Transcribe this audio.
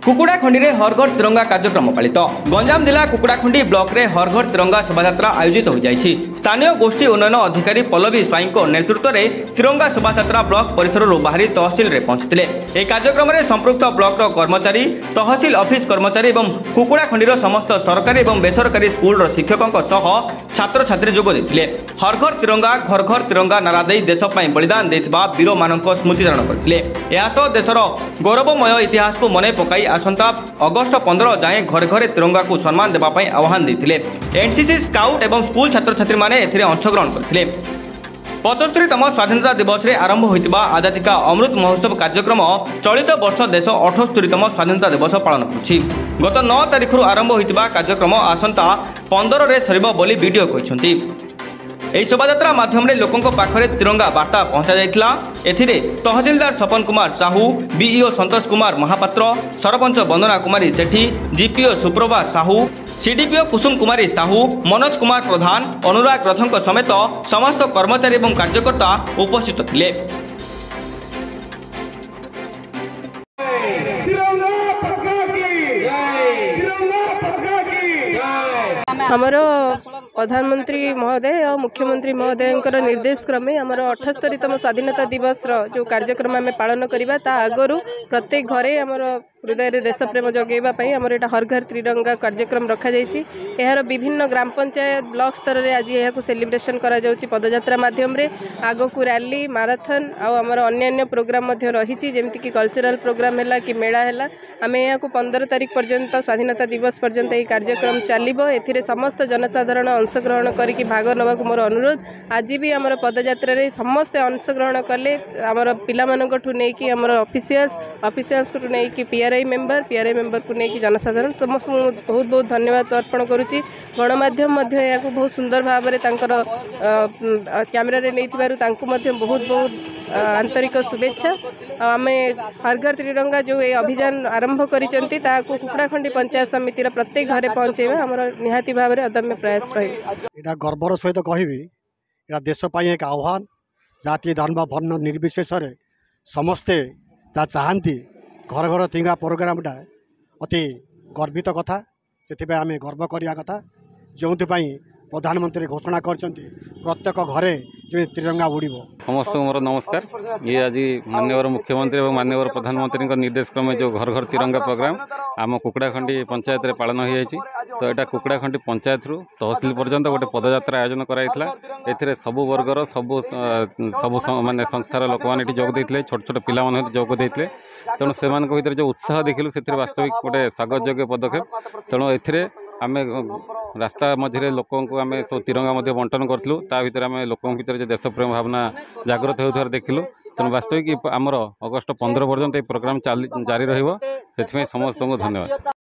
कुकुड़ाखंडी रे हर घर तिरंगा कार्यक्रम पालित। गंजाम जिला कुकुड़ाखंडी ब्लॉक रे हर घर तिरंगा शोभायात्रा आयोजित हो जाइछि। स्थानीय गोष्ठी उन्नयन अधिकारी पल्लवी स्वाई नेतृत्व में तिरंगा शोभायात्रा ब्लॉक परिसर बाहरी तहसिल रे पहुंचते। एक कार्यक्रम में संपृक्त ब्लॉक कर्मचारी, तहसिल ऑफिस कर्मचारी और कुकुड़ाखंडी समस्त सरकारी और बेसरकारी स्कूल शिक्षकों छात्र छात्री जोग देते। हर घर तिरंगा नारा दे देश बलिदान देथिबा वीर मानक स्मृतिचारण करते। देशर गौरवमय इतिहास को मन पकाई आसंता अगस्ट 15 जाए घर घरे तिरंगा को सम्मान देवाई आह्वान देते। एनसीसी स्काउट और स्कूल छात्र छात्री मैंने अंशग्रहण करते। 75तम स्वाधीनता दिवस रे आरंभ होइतिबा आजादी का अमृत महोत्सव कार्यक्रम चलित वर्ष देश 78तम स्वाधीनता दिवस पालन करुछि। गत 9 तारिख आरंभ होइतिबा कार्यक्रम आसंता 15 रे सरिबो बोली वीडियो कहिसंती। ଏହି ଶୋଭାଯାତ୍ରା ମାଧ୍ୟମରେ ଲୋକଙ୍କ ପାଖରେ ତିରଙ୍ଗା ବାର୍ତ୍ତା ପହଞ୍ଚାଯାଇଥିଲା। ଏଥିରେ ତହସିଲଦାର ସପନ କୁମାର ସାହୁ, ବିଇଓ ସନ୍ତୋଷ କୁମାର ମହାପାତ୍ର, ସରପଞ୍ଚ ବନ୍ଦନା କୁମାରୀ ସେଠୀ, ଜିପିଓ ସୁପ୍ରଭା ସାହୁ, ସିଡିପିଓ କୁସୁମ କୁମାରୀ ସାହୁ, ମନୋଜ କୁମାର ପ୍ରଧାନ, ଅନୁରାଗ ରଥଙ୍କ ସମେତ ସମସ୍ତ କର୍ମଚାରୀ ଏବଂ କାର୍ଯ୍ୟକର୍ତ୍ତା ଉପସ୍ଥିତ ଥିଲେ। आमर प्रधानमंत्री महोदय और मुख्यमंत्री महोदय निर्देश क्रमे आमर 78तम स्वाधीनता दिवस जो कार्यक्रम आम पालन करवा आगु प्रत्येक घरे आमर हृदय देश प्रेम जगेवाई आमर यहाँ हर घर तिरंगा कार्यक्रम रखा यार विभिन्न ग्राम पंचायत ब्लॉक स्तर में आज यहाँ सेलिब्रेशन करा पदयात्रा माध्यम आग को रैली माराथन आमर अन्य प्रोग्राम रही जमीक कल्चरल प्रोग्राम है कि मेला है। आम यहाँ 15 तारिख पर्यंत स्वाधीनता दिवस पर्यंत ये कार्यक्रम चलो। ए समस्त जनसाधारण अंशग्रहण करके भाग नवा मोर अनुरोध। आज भी आमर पदयात्रा समस्ते अंशग्रहण कले आमर पिलामानकठु नेकी आमर ऑफिशियल्स को नेकी पीआरआई मेंबर को लेकिन जनसाधारण समस्त बहुत बहुत धन्यवाद अर्पण करुच्ची। गणमाध्यम यहाँ को बहुत सुंदर भाव में कैमेरा नहीं बहुत बहुत आंतरिक शुभेच्छा। आम हर घर तिरंगा जो ये अभियान आरंभ कर कुकुड़ाखंडी पंचायत समितिर प्रत्येक घरे पहुँचेगा आमर निहाती भाव में अदम्य प्रयास रहा। गर्वर सहित कहबी यहाँ देशपाई एक आह्वान जाति धर्म वर्ण निर्विशेष समस्ते चाहती घर घर तिरंगा प्रोग्रामटा अति गर्वित कथा से आम गर्व करवा कथा जो प्रधानमंत्री घोषणा कर प्रत्येक घरे जो तिरंगा उड़ब। समस्त मोर नमस्कार। ये आज माननीय मुख्यमंत्री और माननीय प्रधानमंत्री निर्देश क्रमे जो घर घर तिरंगा प्रोग्राम आम कुकुड़ाखंडी पंचायत रे पालन हो जाएगी। तो यहाँ कुकुड़ाखंडी पंचायत रु तहसिल पर्यंत गोटे पदयात्रा आयोजन कराइला। एथिरे सबु वर्गर सबु माने संस्थार लोक मैंने जोग देते, छोट छोट पिला माने जोग देते। तेणु से भीतर जो उत्साह देखिलु से वास्तविक गोटे स्वागत योग्य पदक्षेप। तेणु एथिरे आम रास्ता मझे लोक आम सब तिरंगा बंटन करूँ। भर आम लोक भर जो देश प्रेम भावना जागृत होथार देखिलु। तेणु वास्तविक आमर अगस्ट 15 पर्यंत ये प्रोग्राम जारी रहिबो। सेथिमे समस्त को धन्यवाद।